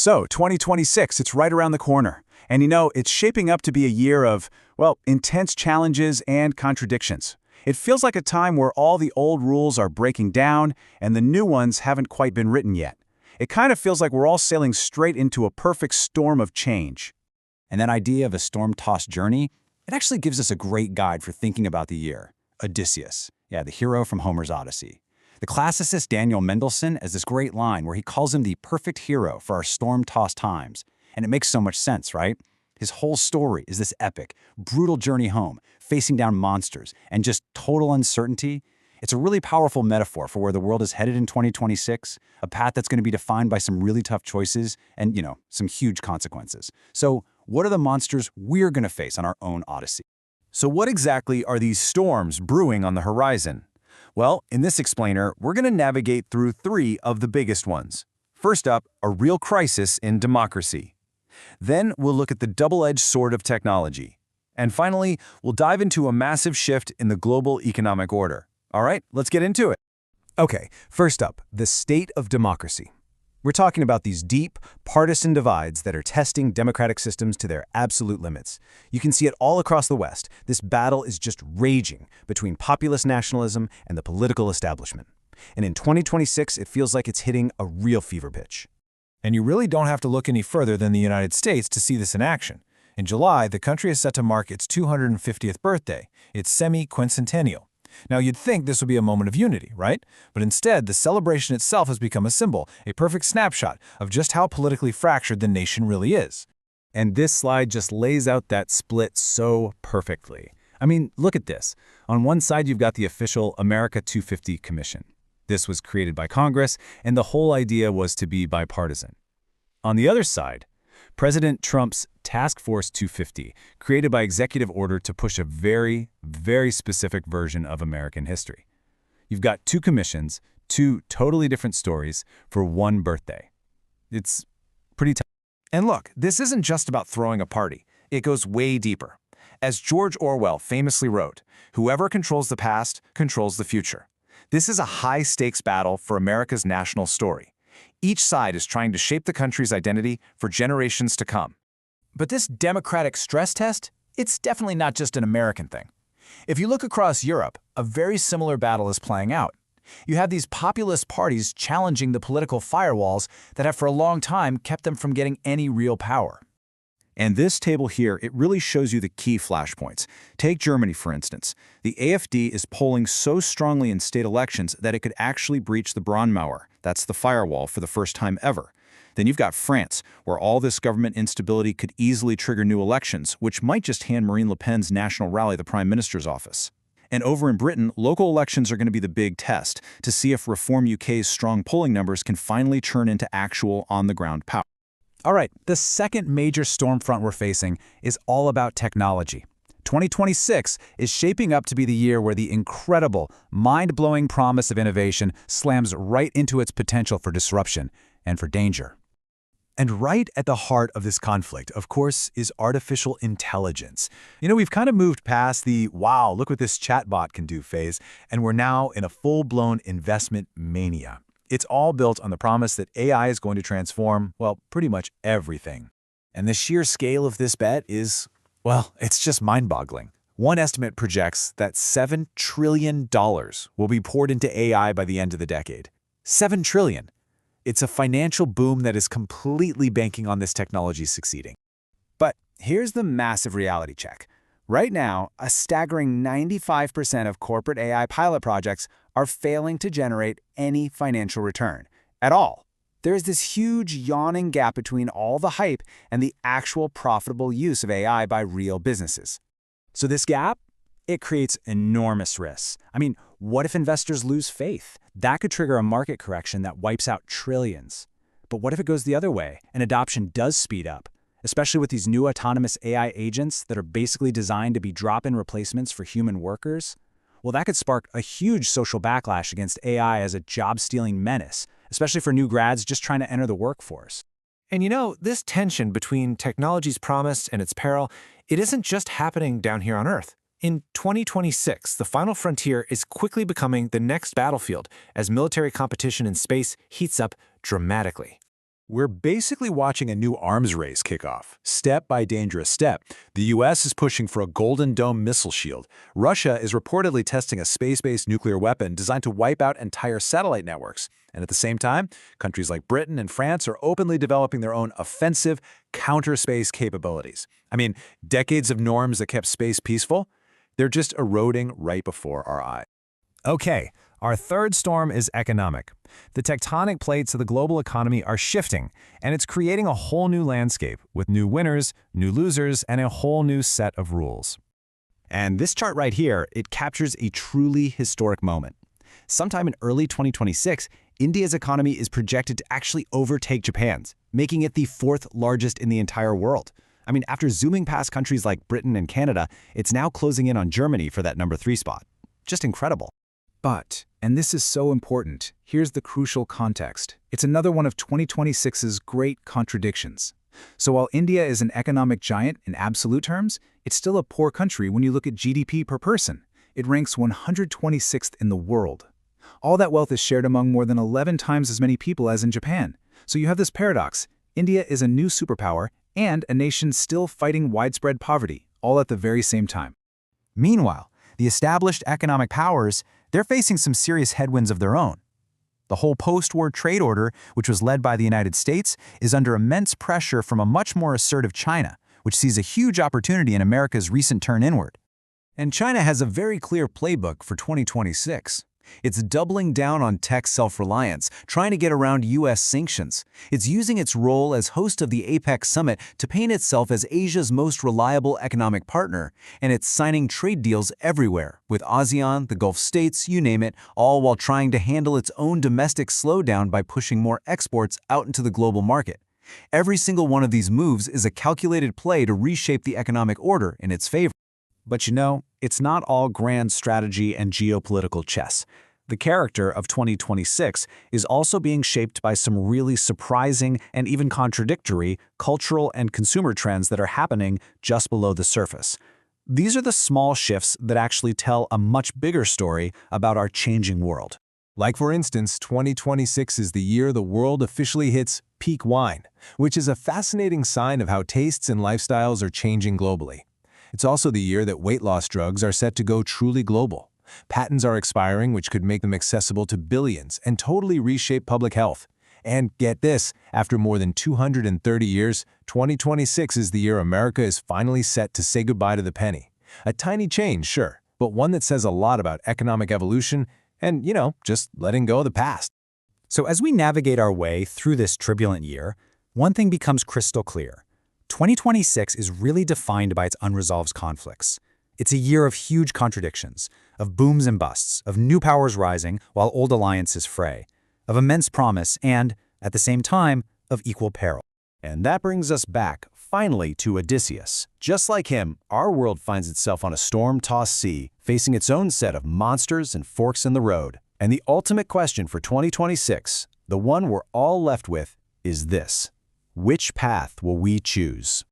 So, 2026, it's right around the corner. And it's shaping up to be a year of, well, intense challenges and contradictions. It feels like a time where all the old rules are breaking down and the new ones haven't quite been written yet. It kind of feels like we're all sailing straight into a perfect storm of change. And that idea of a storm-tossed journey, it actually gives us a great guide for thinking about the year. Odysseus, the hero from Homer's Odyssey. The classicist Daniel Mendelssohn has this great line where he calls him the perfect hero for our storm-tossed times. And it makes so much sense, right? His whole story is this epic, brutal journey home, facing down monsters, and just total uncertainty. It's a really powerful metaphor for where the world is headed in 2026, a path that's going to be defined by some really tough choices and, some huge consequences. So, what are the monsters we're going to face on our own Odyssey? So what exactly are these storms brewing on the horizon? Well, in this explainer, we're going to navigate through three of the biggest ones. First up, a real crisis in democracy. Then we'll look at the double-edged sword of technology. And finally, we'll dive into a massive shift in the global economic order. All right, let's get into it. Okay, first up, the state of democracy. We're talking about these deep, partisan divides that are testing democratic systems to their absolute limits. You can see it all across the West. This battle is just raging between populist nationalism and the political establishment. And in 2026, it feels like it's hitting a real fever pitch. And you really don't have to look any further than the United States to see this in action. In July, the country is set to mark its 250th birthday, its semi-quincentennial. Now, you'd think this would be a moment of unity, right? But instead, the celebration itself has become a symbol, a perfect snapshot of just how politically fractured the nation really is. And this slide just lays out that split so perfectly. I mean, look at this. On one side, you've got the official America 250 Commission. This was created by Congress, and the whole idea was to be bipartisan. On the other side, President Trump's Task Force 250, created by executive order to push a very, very specific version of American history. You've got two commissions, two totally different stories for one birthday. It's pretty tough. And look, this isn't just about throwing a party. It goes way deeper. As George Orwell famously wrote, "Whoever controls the past controls the future." This is a high-stakes battle for America's national story. Each side is trying to shape the country's identity for generations to come. But this democratic stress test, it's definitely not just an American thing. If you look across Europe, a very similar battle is playing out. You have these populist parties challenging the political firewalls that have for a long time kept them from getting any real power. And this table here, it really shows you the key flashpoints. Take Germany, for instance. The AfD is polling so strongly in state elections that it could actually breach the Braunmauer. That's the firewall for the first time ever. Then you've got France, where all this government instability could easily trigger new elections, which might just hand Marine Le Pen's national rally the Prime Minister's office. And over in Britain, local elections are going to be the big test to see if Reform UK's strong polling numbers can finally turn into actual on-the-ground power. All right, the second major storm front we're facing is all about technology. 2026 is shaping up to be the year where the incredible, mind-blowing promise of innovation slams right into its potential for disruption and for danger. And right at the heart of this conflict, of course, is artificial intelligence. We've kind of moved past the, wow, look what this chatbot can do phase, and we're now in a full-blown investment mania. It's all built on the promise that AI is going to transform, well, pretty much everything. And the sheer scale of this bet is, well, it's just mind-boggling. One estimate projects that $7 trillion will be poured into AI by the end of the decade. $7 trillion. It's a financial boom that is completely banking on this technology succeeding. But here's the massive reality check. Right now, a staggering 95% of corporate AI pilot projects are failing to generate any financial return at all. There is this huge yawning gap between all the hype and the actual profitable use of AI by real businesses. So this gap, it creates enormous risks. I mean, what if investors lose faith? That could trigger a market correction that wipes out trillions. But what if it goes the other way and adoption does speed up? Especially with these new autonomous AI agents that are basically designed to be drop-in replacements for human workers? Well, that could spark a huge social backlash against AI as a job-stealing menace, especially for new grads just trying to enter the workforce. And this tension between technology's promise and its peril, it isn't just happening down here on Earth. In 2026, the final frontier is quickly becoming the next battlefield as military competition in space heats up dramatically. We're basically watching a new arms race kick off, step by dangerous step. The US is pushing for a Golden Dome missile shield. Russia is reportedly testing a space-based nuclear weapon designed to wipe out entire satellite networks. And at the same time, countries like Britain and France are openly developing their own offensive counter-space capabilities. I mean, decades of norms that kept space peaceful, they're just eroding right before our eyes. Okay, our third storm is economic. The tectonic plates of the global economy are shifting, and it's creating a whole new landscape with new winners, new losers, and a whole new set of rules. And this chart right here, it captures a truly historic moment. Sometime in early 2026, India's economy is projected to actually overtake Japan's, making it the fourth largest in the entire world. I mean, after zooming past countries like Britain and Canada, it's now closing in on Germany for that number 3 spot. Just incredible. But, and this is so important, here's the crucial context. It's another one of 2026's great contradictions. So while India is an economic giant in absolute terms, it's still a poor country when you look at GDP per person. It ranks 126th in the world. All that wealth is shared among more than 11 times as many people as in Japan. So you have this paradox. India is a new superpower and a nation still fighting widespread poverty, all at the very same time. Meanwhile, the established economic powers, they're facing some serious headwinds of their own. The whole post-war trade order, which was led by the United States, is under immense pressure from a much more assertive China, which sees a huge opportunity in America's recent turn inward. And China has a very clear playbook for 2026. It's doubling down on tech self-reliance, trying to get around U.S. sanctions. It's using its role as host of the APEC summit to paint itself as Asia's most reliable economic partner, and it's signing trade deals everywhere, with ASEAN, the Gulf states, you name it, all while trying to handle its own domestic slowdown by pushing more exports out into the global market. Every single one of these moves is a calculated play to reshape the economic order in its favor. But you know, it's not all grand strategy and geopolitical chess. The character of 2026 is also being shaped by some really surprising and even contradictory cultural and consumer trends that are happening just below the surface. These are the small shifts that actually tell a much bigger story about our changing world. Like for instance, 2026 is the year the world officially hits peak wine, which is a fascinating sign of how tastes and lifestyles are changing globally. It's also the year that weight loss drugs are set to go truly global. Patents are expiring, which could make them accessible to billions and totally reshape public health. And get this, after more than 230 years, 2026 is the year America is finally set to say goodbye to the penny. A tiny change, sure, but one that says a lot about economic evolution and, just letting go of the past. So as we navigate our way through this turbulent year, one thing becomes crystal clear. 2026 is really defined by its unresolved conflicts. It's a year of huge contradictions, of booms and busts, of new powers rising while old alliances fray, of immense promise and, at the same time, of equal peril. And that brings us back, finally, to Odysseus. Just like him, our world finds itself on a storm-tossed sea, facing its own set of monsters and forks in the road. And the ultimate question for 2026, the one we're all left with, is this: which path will we choose?